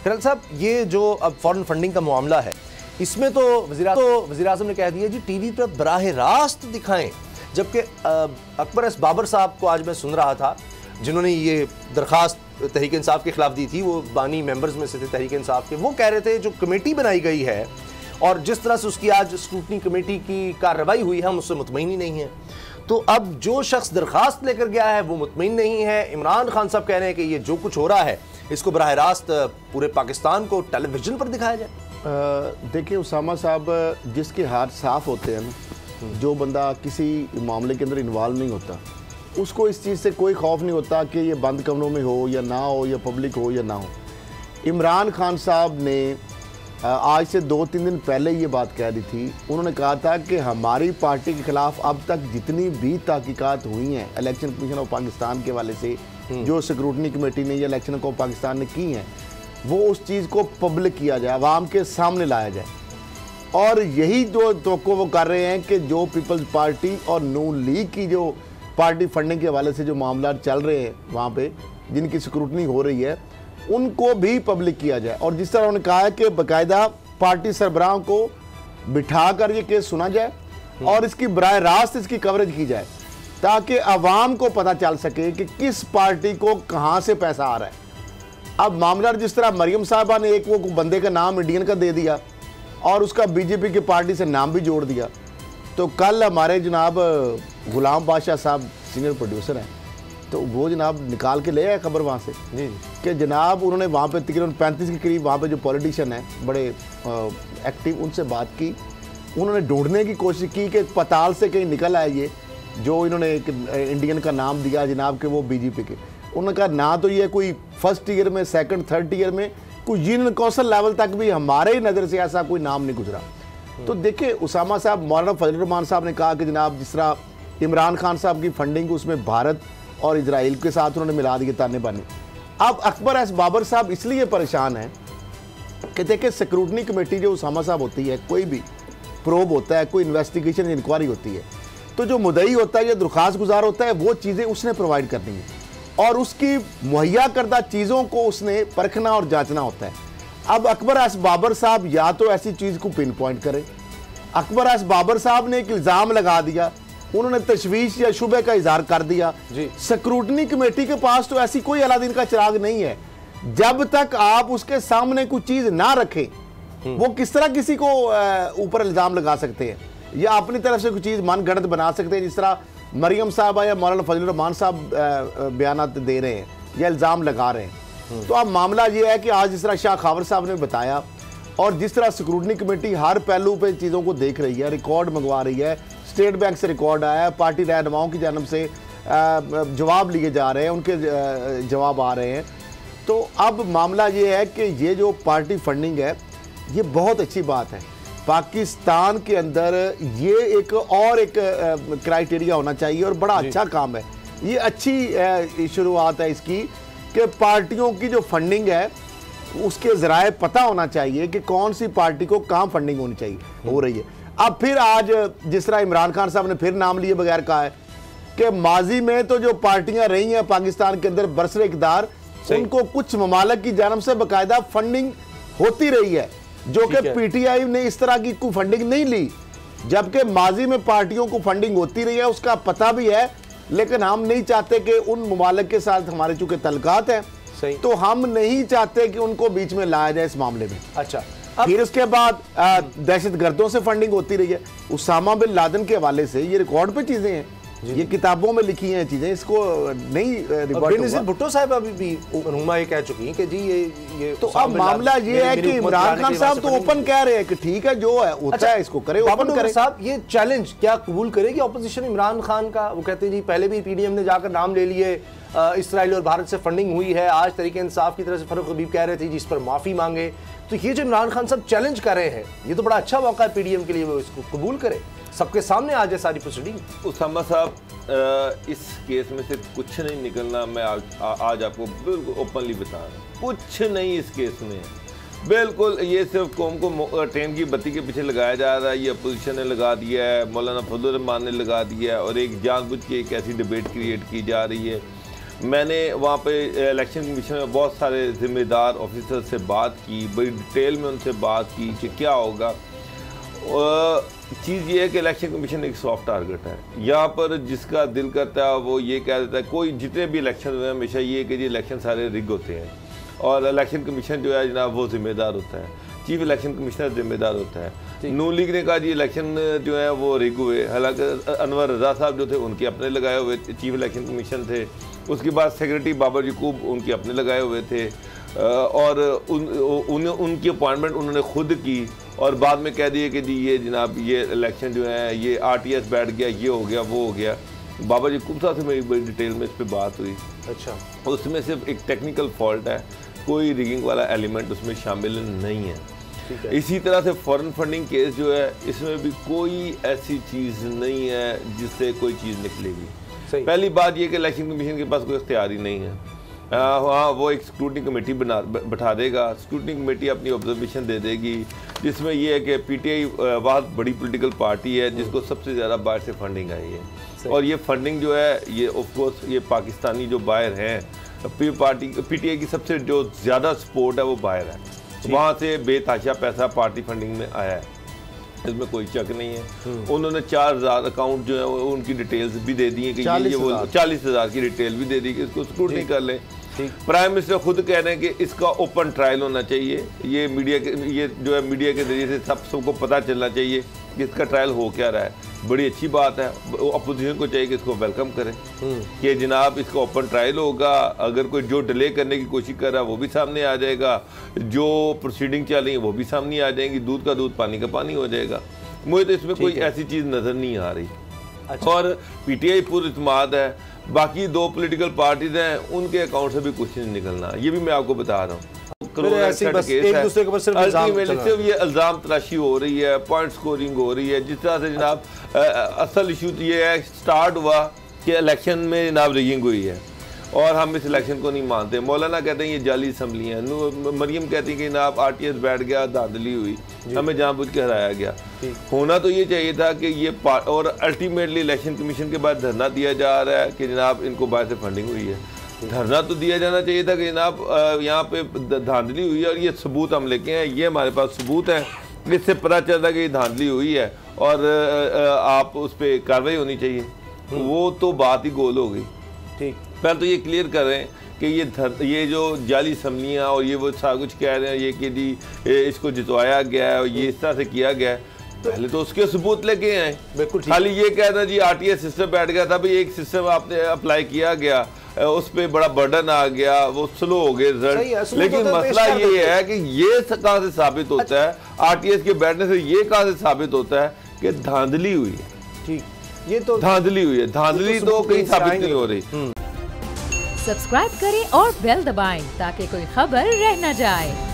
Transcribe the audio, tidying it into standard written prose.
खैर साहब, ये जो अब फॉरेन फंडिंग का मामला है, इसमें तो वज़ीर आज़म ने कह दिया जी टीवी पर बराह रास्त दिखाएं, जबकि अकबर एस बाबर साहब को आज मैं सुन रहा था, जिन्होंने ये दरख्वास्त तहरीक इंसाफ के खिलाफ दी थी, वो बानी मेंबर्स में से थे तहरीक इंसाफ के, वो कह रहे थे जो कमेटी बनाई गई है और जिस तरह से उसकी आज स्क्रूटनी कमेटी की कार्रवाई हुई है, हम उससे मुतमईन ही नहीं है। तो अब जो शख्स दरख्वास्त लेकर गया है वो मुतमईन नहीं है। इमरान खान साहब कह रहे हैं कि ये जो कुछ हो रहा है इसको बराह रास्त पूरे पाकिस्तान को टेलीविजन पर दिखाया जाए। देखिए उसामा साहब, जिसके हाथ साफ होते हैं ना, जो बंदा किसी मामले के अंदर इन्वॉल्व नहीं होता, उसको इस चीज़ से कोई खौफ नहीं होता कि ये बंद कमरों में हो या ना हो, या पब्लिक हो या ना हो। इमरान खान साहब ने आज से 2-3 दिन पहले ये बात कह दी थी। उन्होंने कहा था कि हमारी पार्टी के खिलाफ अब तक जितनी भी तहकीकात हुई हैं इलेक्शन कमीशन ऑफ पाकिस्तान के हवाले से, जो स्क्रूटनी कमेटी ने या इलेक्शन ऑफ पाकिस्तान ने की हैं, वो उस चीज़ को पब्लिक किया जाए, आवाम के सामने लाया जाए। और यही जो तो वो कर रहे हैं कि जो पीपल्स पार्टी और नून लीग की जो पार्टी फंडिंग के हवाले से जो मामला चल रहे हैं वहाँ पे, जिनकी स्क्रूटनी हो रही है, उनको भी पब्लिक किया जाए। और जिस तरह उन्होंने कहा है कि बाकायदा पार्टी सरबराहों को बिठा कर ये केस सुना जाए और इसकी बराह रास्त इसकी कवरेज की जाए, ताकि आवाम को पता चल सके कि किस पार्टी को कहाँ से पैसा आ रहा है। अब मामला जिस तरह मरियम साहबा ने एक वो बंदे का नाम इंडियन का दे दिया और उसका बीजेपी की पार्टी से नाम भी जोड़ दिया। तो कल हमारे जनाब गुलाम बादशाह साहब सीनियर प्रोड्यूसर हैं, तो वो जनाब निकाल के ले आए खबर वहाँ से जी कि जनाब उन्होंने वहाँ पे तकरीबन 35 के करीब वहाँ पे जो पॉलिटिशियन हैं बड़े एक्टिव, उनसे बात की। उन्होंने ढूंढने की कोशिश की कि पताल से कहीं निकल आए ये जो इन्होंने एक इंडियन का नाम दिया जनाब के वो बीजेपी के। उन्होंने कहा ना तो ये कोई फर्स्ट ईयर में, सेकंड थर्ड ईयर में, कोई यूनियन कौंसिल लेवल तक भी हमारे ही नज़र से ऐसा कोई नाम नहीं गुजरा। तो देखिए उसामा साहब, मौलाना फजल रहमान साहब ने कहा कि जनाब जिस तरह इमरान खान साहब की फंडिंग उसमें भारत और इजराइल के साथ उन्होंने मिला दिए ताने बाने। अब अकबर एस बाबर साहब इसलिए परेशान हैं कि देखिए स्क्रूटनी कमेटी जो उसामा साहब होती है, कोई भी प्रोब होता है, कोई इन्वेस्टिगेशन इंक्वायरी होती है, तो जो मुद्दई होता है या दरख्वास्त गुजार होता है वो चीज़ें उसने प्रोवाइड करनी है और उसकी मुहैया करदा चीज़ों को उसने परखना और जांचना होता है। अब अकबर एस बाबर साहब या तो ऐसी चीज़ को पिन पॉइंट करें। अकबर एस बाबर साहब ने एक इल्ज़ाम लगा दिया, उन्होंने तशवीश या शुबे का इजहार कर दिया। स्क्रूटनी कमेटी के पास तो ऐसी कोई अलादीन का चिराग नहीं है। जब तक आप उसके सामने कोई चीज़ ना रखें वो किस तरह किसी को ऊपर इल्ज़ाम लगा सकते हैं या अपनी तरफ से कोई चीज़ मन गढ़ंत बना सकते हैं, जिस तरह मरियम साहबा या मौलाना फजल रहमान साहब बयानात दे रहे हैं या इल्ज़ाम लगा रहे हैं। तो अब मामला ये है कि आज जिस तरह शाह खावर साहब ने बताया और जिस तरह स्क्रूटनी कमेटी हर पहलू पे चीज़ों को देख रही है, रिकॉर्ड मंगवा रही है, स्टेट बैंक से रिकॉर्ड आया है, पार्टी रहनुमाओं की जानब से जवाब लिए जा रहे हैं, उनके जवाब आ रहे हैं। तो अब मामला ये है कि ये जो पार्टी फंडिंग है ये बहुत अच्छी बात है। पाकिस्तान के अंदर ये एक क्राइटेरिया होना चाहिए और बड़ा अच्छा काम है। ये अच्छी शुरुआत है इसकी कि पार्टियों की जो फंडिंग है उसके ज़राए पता होना चाहिए कि कौन सी पार्टी को कहाँ फंडिंग होनी चाहिए, हो रही है। अब फिर आज जिस तरह इमरान खान साहब ने फिर नाम लिए बगैर कहा है कि माजी में तो जो पार्टियां रही हैं पाकिस्तान के अंदर बरसरे इक़्तिदार, उनको कुछ ममालिक की जानब से बाकायदा फंडिंग होती रही है, जो कि पीटीआई ने इस तरह की कोई फंडिंग नहीं ली, जबकि माजी में पार्टियों को फंडिंग होती रही है, उसका पता भी है। लेकिन हम नहीं चाहते कि उन ममालिक के साथ हमारे चूंकि तल्लुकात हैं, तो हम नहीं चाहते कि उनको बीच में लाया जाए इस मामले में। अच्छा, फिर उसके बाद दहशतगर्दों से फंडिंग होती रही है। उसामा बिन लादेन के हवाले से ये रिकॉर्ड पे चीजें हैं, ये किताबों में लिखी हैं चीजें, इसको नहीं भुट्टो साहब अभी भी रहनुमा ये कह चुकी हैं कि जी ये तो अब मामला ये है कि इमरान खान साहब तो ओपन कह रहे हैं कि ठीक है जो है होता है इसको करे, ओपन करे। साहब ये चैलेंज क्या कबूल करेगी ऑपोजिशन इमरान खान का? वो कहते हैं जी पहले भी पीडीएम ने जाकर नाम ले लिए, इसराइल और भारत से फंडिंग हुई है, आज तरीके इंसाफ की तरफ से फरूख हबीब कह रहे थे जिस पर माफी मांगे। तो ये जो इमरान खान साहब चैलेंज कर रहे हैं ये तो बड़ा अच्छा मौका है पीडीएम के लिए, वो इसको कबूल करे, सबके सामने आ जाए सारी प्रोसीडिंग। उसामा साहब इस केस में से कुछ नहीं निकलना, मैं आज आपको बिल्कुल ओपनली बता रहा हूँ, कुछ नहीं इस केस में। बिल्कुल ये सिर्फ कौम को ट्रेन की बत्ती के पीछे लगाया जा रहा है, ये अपोजिशन ने लगा दिया है, मौलाना फजल रहमान ने लगा दिया है और एक जानबूझ के एक ऐसी डिबेट क्रिएट की जा रही है। मैंने वहाँ पे इलेक्शन कमीशन में बहुत सारे ज़िम्मेदार ऑफिसर से बात की, बड़ी डिटेल में उनसे बात की कि क्या होगा। चीज़ ये है कि इलेक्शन कमीशन एक सॉफ्ट टारगेट है। यहाँ पर जिसका दिल करता है वो ये कह देता है, कोई जितने भी इलेक्शन हुए हमेशा ये कि जी इलेक्शन सारे रिग होते हैं और इलेक्शन कमीशन जो है जनाब वो ज़िम्मेदार होता है, चीफ इलेक्शन कमिश्नर जिम्मेदार होता है। नून लीग ने कहा जी इलेक्शन जो है वो रिग हुए, हालांकि अनवर रज़ा साहब जो थे उनके अपने लगाए हुए चीफ इलेक्शन कमीशन थे। उसके बाद सेक्रेटरी बाबर यकूब उनके अपने लगाए हुए थे और उनकी अपॉइंटमेंट उन्होंने खुद की और बाद में कह दिए कि जी ये जनाब ये इलेक्शन जो है ये RTS बैठ गया, ये हो गया, वो हो गया। बाबर यकूब साहब से मेरी बड़ी डिटेल में इस पर बात हुई। अच्छा, उसमें सिर्फ एक टेक्निकल फॉल्ट है, कोई रिगिंग वाला एलिमेंट उसमें शामिल नहीं है। इसी तरह से फॉरेन फंडिंग केस जो है इसमें भी कोई ऐसी चीज़ नहीं है जिससे कोई चीज़ निकलेगी। पहली बात ये कि इलेक्शन कमीशन के पास कोई इख्तियार ही नहीं है। हाँ, वो एक स्क्रूटनी कमेटी बैठा देगा, स्क्रूटनी कमेटी अपनी ऑब्जर्वेशन दे देगी जिसमें ये है कि PTI बहुत बड़ी पॉलिटिकल पार्टी है जिसको सबसे ज़्यादा बाहर से फंडिंग आई है और ये फंडिंग जो है ये ऑफकोर्स ये पाकिस्तानी जो बाहर हैं PTI की सबसे जो ज़्यादा सपोर्ट है वो बाहर है, वहाँ से बेताशा पैसा पार्टी फंडिंग में आया है, इसमें कोई शक नहीं है। उन्होंने 4000 अकाउंट जो है उनकी डिटेल्स भी दे दी है कि ये वो 40,000 की डिटेल भी दे दी कि इसको स्क्रूटनी कर लें। प्राइम मिनिस्टर खुद कह रहे हैं कि इसका ओपन ट्रायल होना चाहिए, ये मीडिया के ये जो है मीडिया के जरिए से सबको पता चलना चाहिए कि इसका ट्रायल हो क्या रहा है। बड़ी अच्छी बात है, अपोजिशन को चाहिए कि इसको वेलकम करें कि जनाब इसका ओपन ट्रायल होगा, अगर कोई जो डिले करने की कोशिश कर रहा है वो भी सामने आ जाएगा, जो प्रोसीडिंग चल रही है वो भी सामने आ जाएंगी, दूध का दूध पानी का पानी हो जाएगा। मुझे तो इसमें कोई ऐसी चीज़ नज़र नहीं आ रही। अच्छा। और PTI पूरी इत्मीनान है, बाकी दो पॉलिटिकल पार्टीज हैं उनके अकाउंट से भी कुछ नहीं निकलना, ये भी मैं आपको बता रहा हूँ। सिर्फ ये इल्ज़ाम तराशी हो रही है, पॉइंट स्कोरिंग हो रही है, जिस तरह से जनाब असल इशू ये है स्टार्ट हुआ कि इलेक्शन में जनाब रिगिंग हुई है और हम इस इलेक्शन को नहीं मानते। मौलाना कहते हैं ये जाली असम्बली है, मरियम कहती है कि जनाब RTS बैठ गया, धांधली हुई, हमें जानबूझ के हराया गया। होना तो ये चाहिए था कि ये और अल्टीमेटली इलेक्शन कमीशन के बाद धरना दिया जा रहा है कि जनाब इनको बाहर से फंडिंग हुई है। धरना तो दिया जाना चाहिए था कि जनाब यहाँ पे धांधली हुई है और ये सबूत हम लेके हैं, ये हमारे पास सबूत है, इससे पता चलता है कि ये धांधली हुई है और आप उस पर कार्रवाई होनी चाहिए। वो तो बात ही गोल हो गई। ठीक, पहले तो ये क्लियर कर रहे हैं कि ये जो जाली असम्बलियाँ और ये वो सारा कुछ कह रहे हैं ये कि जी इसको जितवाया गया है और ये इस तरह से किया गया है, पहले तो उसके सबूत लेके आए। बिल्कुल, खाली ये कहना जी RTS सिस्टम बैठ गया था, भाई एक सिस्टम आपने अप्लाई किया गया, उस पर बड़ा बर्डन आ गया, वो स्लो हो गए रिजल्ट। लेकिन मसला ये है कि ये कहाँ से साबित होता है, RTS के बैठने से ये कहाँ से साबित होता है कि धांधली हुई है। ठीक, ये तो धांधली हुई है, धांधली तो कहीं साबित नहीं हो रही। सब्सक्राइब करें और बेल दबाएं ताकि कोई खबर रह न जाए।